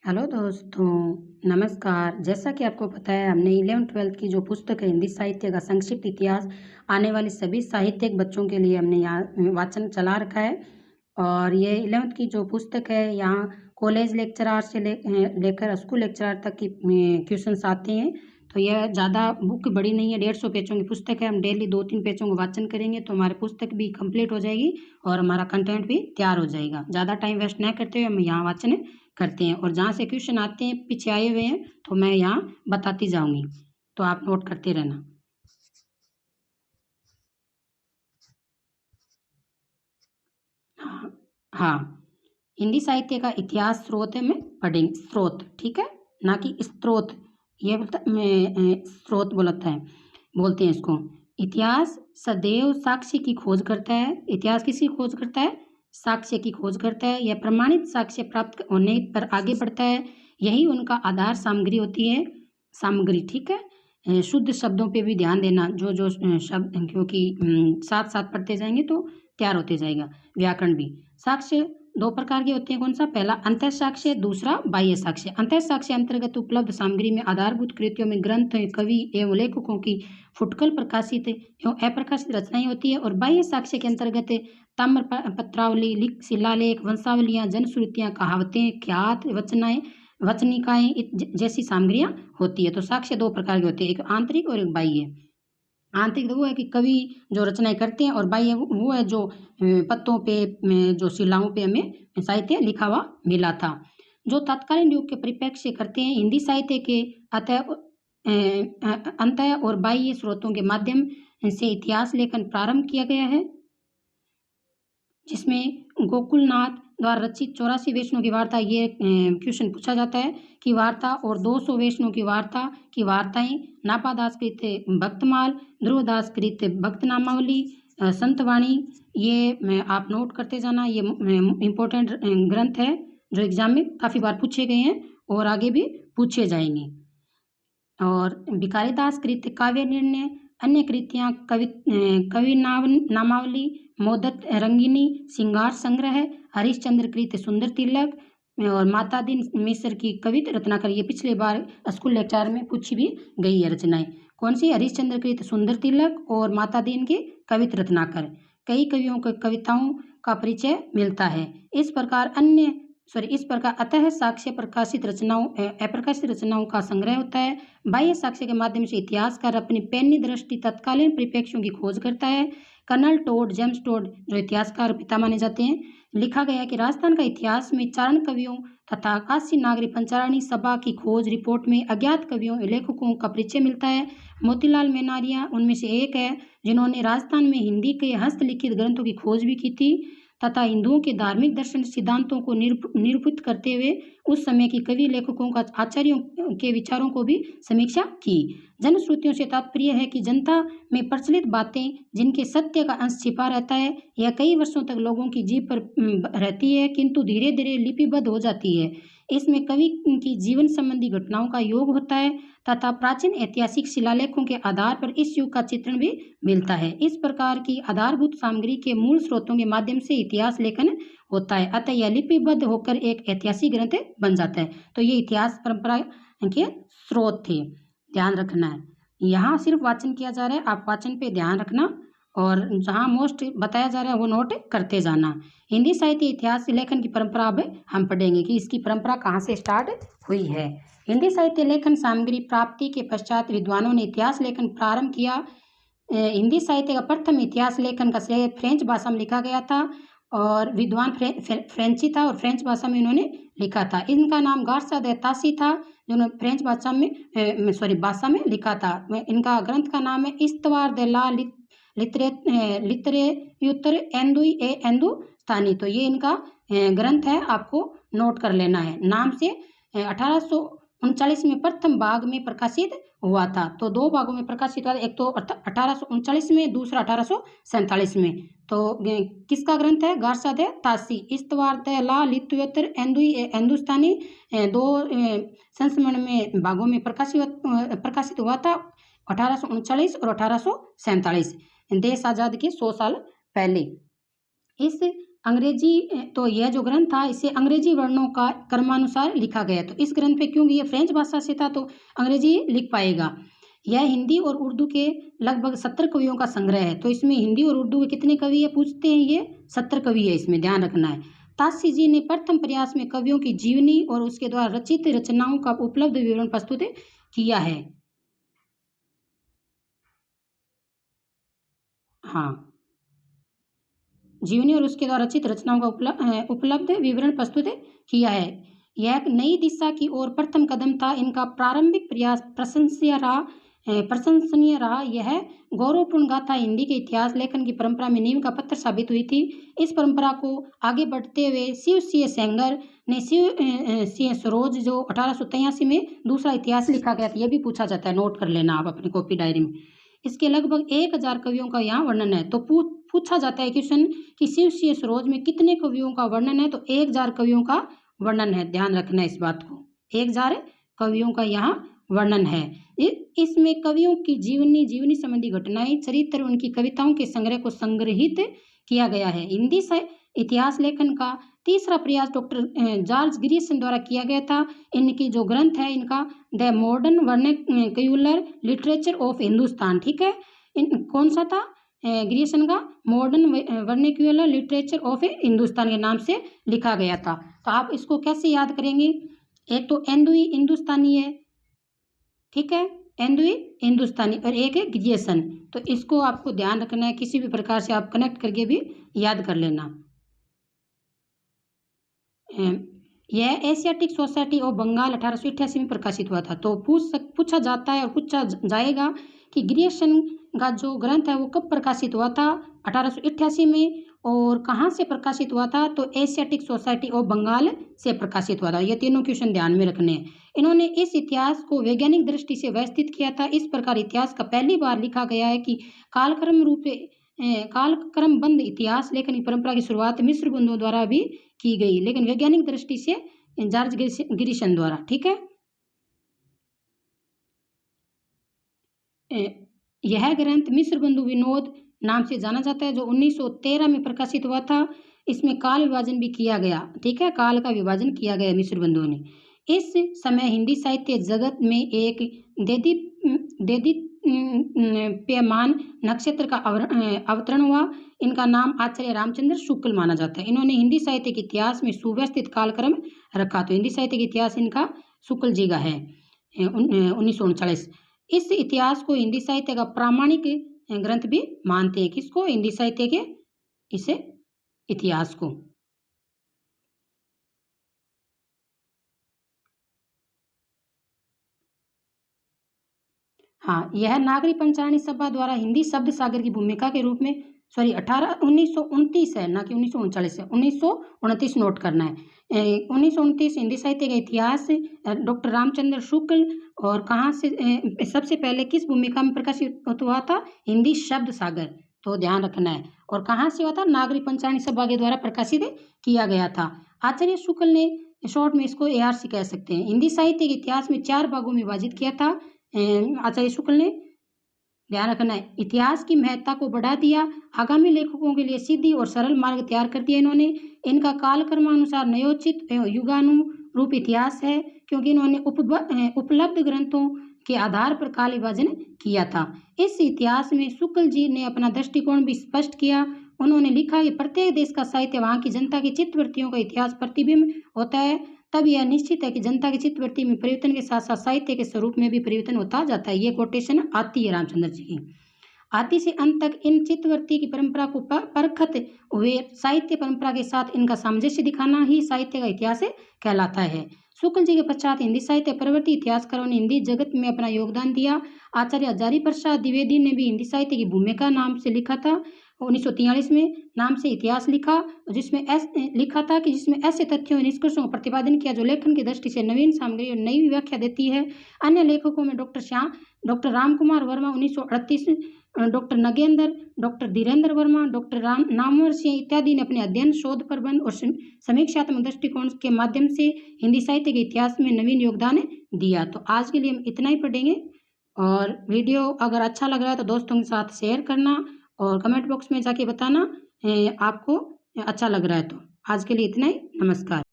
Hello दोस्तों, नमस्कार। जैसा कि आपको पता है हमने 11th-12th की जो पुस्तक है हिंदी साहित्य का संक्षिप्त इतिहास आने वाले सभी साहित्यिक बच्चों के लिए हमने यहाँ वाचन चला रखा है। और ये 11th की जो पुस्तक है यहाँ कॉलेज लेक्चरार से लेकर स्कूल लेक्चरार तक की क्वेश्चंस आते हैं। तो यह ज़्यादा बुक बड़ी नहीं है, 150 पेजों की पुस्तक है। हम डेली 2-3 पेजों का वाचन करेंगे तो हमारी पुस्तक भी कंप्लीट हो जाएगी और हमारा कंटेंट भी तैयार हो जाएगा। ज़्यादा टाइम वेस्ट न करते हुए हम यहाँ वाचन करते हैं और जहाँ से क्वेश्चन आते हैं पीछे आए हुए हैं तो मैं यहाँ बताती जाऊंगी, तो आप नोट करते रहना। हाँ हाँ, हिंदी साहित्य का इतिहास स्रोत है, में पढ़ेंगे स्रोत, ठीक है, ना कि स्रोत। ये बोलता स्रोत बोलते हैं इसको। इतिहास सदैव साक्ष्य की खोज करता है। इतिहास किसकी खोज करता है? साक्ष्य की खोज करता है। यह प्रमाणित साक्ष्य प्राप्त होने पर आगे बढ़ता है। यही उनका आधार सामग्री होती है। सामग्री, ठीक है। शुद्ध शब्दों पे भी ध्यान देना, जो जो शब्द, क्योंकि साथ साथ पढ़ते जाएंगे तो तैयार होते जाएगा। व्याकरण भी। साक्ष्य दो प्रकार के होते हैं। कौन सा? पहला अंतः साक्ष्य, दूसरा बाह्य साक्ष्य। अंतः साक्ष्य अंतर्गत उपलब्ध सामग्री में आधारभूत कृतियों में ग्रंथ, कवि एवं लेखकों की फुटकल प्रकाशित एवं अप्रकाशित रचनाएं होती है। और बाह्य साक्ष्य के अंतर्गत ताम्र पत्रावली, शिलालेख, वंशावलियां, जनश्रुतियां, कहावतें, ख्यात वचनिकाएं जैसी सामग्रियां होती है। तो साक्ष्य दो प्रकार के होते हैं, एक आंतरिक और एक बाह्य। आंतरिक तो वो है कि कवि जो रचनाएं करते हैं, और बाह्य वो है जो पत्तों पे, जो शिलाओं पे हमें साहित्य लिखा हुआ मिला था। जो तत्कालीन युग के परिप्रेक्ष्य करते हैं हिंदी साहित्य के अंतः और बाह्य स्रोतों के माध्यम से इतिहास लेखन प्रारंभ किया गया है, जिसमें गोकुलनाथ द्वारा रचित 84 वैष्णव की वार्ता, ये क्वेश्चन पूछा जाता है कि वार्ता, और 200 वैष्णव की वार्ता की वार्ताएं, नापादास कृत भक्तमाल, ध्रुवदास कृत भक्तनामावली, संतवाणी, ये आप नोट करते जाना। ये इम्पोर्टेंट ग्रंथ है जो एग्जाम में काफ़ी बार पूछे गए हैं और आगे भी पूछे जाएंगे। और भिखारीदास कृत काव्य निर्णय, अन्य कृतियाँ कवि नामावली, मोदत रंगिनी, श्रृंगार संग्रह, हरिश्चंद्र कृत सुंदर तिलक, और माता दीन मिश्र की कवित रत्नाकर। ये पिछले बार स्कूल लेक्चर में पूछी भी गई है रचनाएं। कौन सी? हरिश्चंद्र कृत सुंदर तिलक और माता दीन की कवित रत्नाकर। कई कवियों के कविताओं का परिचय मिलता है। इस प्रकार अतः साक्ष्य प्रकाशित रचनाओं अप्रकाशित रचनाओं का संग्रह होता है। बाह्य साक्ष्य के माध्यम से इतिहासकार अपनी पैनी दृष्टि तत्कालीन परिप्रेक्ष्यों की खोज करता है। कर्नल टोड, जेम्स टोड, जो इतिहासकार पिता माने जाते हैं, लिखा गया कि राजस्थान का इतिहास में चारण कवियों तथा काशी नागरी पंचारणी सभा की खोज रिपोर्ट में अज्ञात कवियों लेखकों का परिचय मिलता है। मोतीलाल मेनारिया उनमें से एक है, जिन्होंने राजस्थान में हिंदी के हस्तलिखित ग्रंथों की खोज भी की थी तथा हिंदुओं के धार्मिक दर्शन सिद्धांतों को निरूपित करते हुए उस समय की कवि लेखकों का आचार्यों के विचारों को भी समीक्षा की। जनश्रुतियों से तात्पर्य है कि जनता में प्रचलित बातें जिनके सत्य का अंश छिपा रहता है, यह कई वर्षों तक लोगों की जीभ पर रहती है, किंतु धीरे धीरे लिपिबद्ध हो जाती है। इसमें कवि की जीवन संबंधी घटनाओं का योग होता है तथा प्राचीन ऐतिहासिक शिलालेखों के आधार पर इस युग का चित्रण भी मिलता है। इस प्रकार की आधारभूत सामग्री के मूल स्रोतों के माध्यम से इतिहास लेखन होता है, अतः यह लिपिबद्ध होकर एक ऐतिहासिक ग्रंथ बन जाता है। तो ये इतिहास परंपरा के स्रोत थे, ध्यान रखना है। यहाँ सिर्फ वाचन किया जा रहा है, आप वाचन पे ध्यान रखना और जहाँ मोस्ट बताया जा रहा है वो नोट करते जाना। हिंदी साहित्य इतिहास लेखन की परंपरा अब हम पढ़ेंगे कि इसकी परंपरा कहाँ से स्टार्ट हुई है। हिंदी साहित्य लेखन सामग्री प्राप्ति के पश्चात विद्वानों ने इतिहास लेखन प्रारंभ किया। हिंदी साहित्य का प्रथम इतिहास लेखन का श्रेय फ्रेंच भाषा में लिखा गया था, और विद्वान फ्रेंची था और फ्रेंच भाषा में इन्होंने लिखा था। इनका नाम गार्सा दे तासी था, जिन्होंने फ्रेंच भाषा में लिखा था। इनका ग्रंथ का नाम है इस्तवार दे ला लिटरेयुतर एंदुस्तानी। तो ये इनका ग्रंथ है, आपको नोट कर लेना है। नाम से 1839 में प्रथम भाग में प्रकाशित हुआ था। तो दो भागों में प्रकाशित हुआ, एक तो 1839 में, दूसरा 1847 में। तो किसका ग्रंथ है? गार्सा दे तासी, इस्तवार दे ला लिटरेयुतर एंदुस्तानी। दो संस्करण में भागों में प्रकाशित हुआ था, 1839 और 1847, देश आजाद के 100 साल पहले। इस तो यह जो ग्रंथ था इसे अंग्रेजी वर्णों का क्रमानुसार लिखा गया। तो इस ग्रंथ पे क्योंकि ये फ्रेंच भाषा से था तो अंग्रेजी लिख पाएगा। यह हिंदी और उर्दू के लगभग 70 कवियों का संग्रह है। तो इसमें हिंदी और उर्दू के कितने कवि है पूछते हैं, ये 70 कवि है, इसमें ध्यान रखना है। ताशी जी ने प्रथम प्रयास में कवियों की जीवनी और उसके द्वारा रचित रचनाओं का उपलब्ध विवरण प्रस्तुत किया है। हाँ, जीवनी और उसके द्वारा रचित रचनाओं का उपलब्ध विवरण प्रस्तुत किया है। यह एक नई दिशा की ओर प्रथम कदम था। इनका प्रारंभिक प्रयास प्रशंसनीय रहा। यह गौरवपूर्ण गाथा हिंदी के इतिहास लेखन की परंपरा में नींव का पत्थर साबित हुई थी। इस परंपरा को आगे बढ़ते हुए शिव सिंह सेंगर ने शिव सिंह सरोज जो 1883 में दूसरा इतिहास लिखा गया था, यह भी पूछा जाता है, नोट कर लेना आप अपनी कॉपी डायरी में। इसके लगभग 1000 कवियों का यहाँ वर्णन है। तो पूछा जाता है क्वेश्चन कि शिव सिंह सरोज में कितने कवियों का वर्णन है, तो 1000 कवियों का वर्णन है। ध्यान रखना है इस बात को, 1000 कवियों का यहाँ वर्णन है। इसमें कवियों की जीवनी संबंधी घटनाएं, चरित्र, उनकी कविताओं के संग्रह को संग्रहित किया गया है। हिंदी से इतिहास लेखन का तीसरा प्रयास डॉक्टर जॉर्ज ग्रियर्सन द्वारा किया गया था। इनकी जो ग्रंथ है इनका the modern vernacular literature of Hindustan, ठीक है, कौन सा था, ग्रियर्सन का modern vernacular literature of Hindustan के नाम से लिखा गया था। तो आप इसको कैसे याद करेंगे, एक तो एंदुई हिंदुस्तानी है, ठीक है, एंदुई हिंदुस्तानी, और एक है ग्रियर्सन। तो इसको आपको ध्यान रखना है, किसी भी प्रकार से आप कनेक्ट करके भी याद कर लेना। यह एशियाटिक सोसाइटी ऑफ बंगाल 1888 में प्रकाशित हुआ था। तो पूछा जाता है और पूछा जाएगा कि ग्रियर्सन का जो ग्रंथ है वो कब प्रकाशित हुआ था, 1888 में, और कहाँ से प्रकाशित हुआ था, तो एशियाटिक सोसाइटी ऑफ बंगाल से प्रकाशित हुआ था। ये तीनों क्वेश्चन ध्यान में रखने हैं। इन्होंने इस इतिहास को वैज्ञानिक दृष्टि से व्यवस्थित किया था। इस प्रकार इतिहास का पहली बार लिखा गया है कि कालक्रमबद्ध इतिहास लेखन की परंपरा की शुरुआत मिस्र बंधुओं द्वारा भी की गई, लेकिन वैज्ञानिक दृष्टि से जॉर्ज ग्रियर्सन द्वारा, ठीक है। यह ग्रंथ मिस्र बंधु विनोद नाम से जाना जाता है, जो 1913 में प्रकाशित हुआ था। इसमें काल विभाजन भी किया गया, ठीक है, काल का विभाजन किया गया मिस्र बंधुओं ने। इस समय हिंदी साहित्य जगत में एक देदीप्यमान नक्षत्र का अवतरण हुआ। इनका नाम आचार्य रामचंद्र शुक्ल माना जाता है। इन्होंने हिंदी साहित्य के इतिहास में सुव्यवस्थित कालक्रम रखा। तो हिंदी साहित्य के इतिहास इनका शुक्ल जी का है, 1939। इस इतिहास को हिंदी साहित्य का प्रामाणिक ग्रंथ भी मानते हैं। किसको, हिंदी साहित्य के इसे इतिहास को। हाँ, यह नागरी पंचारणी सभा द्वारा हिंदी शब्द सागर की भूमिका के रूप में 1929 है, ना कि 1939 है, 1929 नोट करना है। 1929 हिंदी साहित्य का इतिहास डॉक्टर रामचंद्र शुक्ल, और कहाँ से सबसे पहले किस भूमिका में प्रकाशित हुआ था, हिंदी शब्द सागर। तो ध्यान रखना है, और कहाँ से हुआ था, नागरी पंचारणी सभा के द्वारा प्रकाशित किया गया था। आचार्य शुक्ल ने शॉर्ट में इसको ARC कह सकते हैं। हिंदी साहित्य के इतिहास में 4 भागों में विभाजित किया था आचार्य शुक्ल ने। ध्यान रखना है, इतिहास की महत्ता को बढ़ा दिया, आगामी लेखकों के लिए सीधी और सरल मार्ग तैयार कर दिया इन्होंने। इनका कालक्रमानुसार न्योचित एवं युगानुरूप इतिहास है, क्योंकि इन्होंने उपलब्ध ग्रंथों के आधार पर काल विभाजन किया था। इस इतिहास में शुक्ल जी ने अपना दृष्टिकोण भी स्पष्ट किया। उन्होंने लिखा कि प्रत्येक देश का साहित्य वहाँ की जनता की चित्तवृत्तियों का इतिहास प्रतिबिंब होता है। तब यह निश्चित है कि जनता की चित्तवृत्ति में परिवर्तन के साथ साथ साहित्य के स्वरूप में भी परिवर्तन होता जाता है। ये कोटेशन आती है रामचंद्र जी की। आदि से अंत तक इन चित्तवृत्ति की परंपरा को परखते हुए साहित्य परंपरा के साथ इनका सामंजस्य दिखाना ही साहित्य का इतिहास कहलाता है। शुक्ल जी के पश्चात हिंदी साहित्य प्रवर्ती इतिहासकारों ने हिंदी जगत में अपना योगदान दिया। आचार्य हजारी प्रसाद द्विवेदी ने भी हिंदी साहित्य की भूमिका नाम से लिखा था, 1943 में नाम से इतिहास लिखा, जिसमें लिखा था कि जिसमें ऐसे तथ्यों और निष्कर्षों का प्रतिपादन किया जो लेखन की दृष्टि से नवीन सामग्री और नई व्याख्या देती है। अन्य लेखकों में doctor Ramkumar Verma 1938, doctor Nagendra, doctor Dhirendra Verma, doctor Namvar Singh इत्यादि ने अपने अध्ययन, शोध, प्रबंध और समीक्षात्मक दृष्टिकोण के माध्यम से हिंदी साहित्य के इतिहास में नवीन योगदान दिया। तो आज के लिए हम इतना ही पढ़ेंगे, और वीडियो अगर अच्छा लग रहा है तो दोस्तों के साथ शेयर करना, और कमेंट बॉक्स में जाके बताना आपको अच्छा लग रहा है तो। आज के लिए इतना ही, नमस्कार।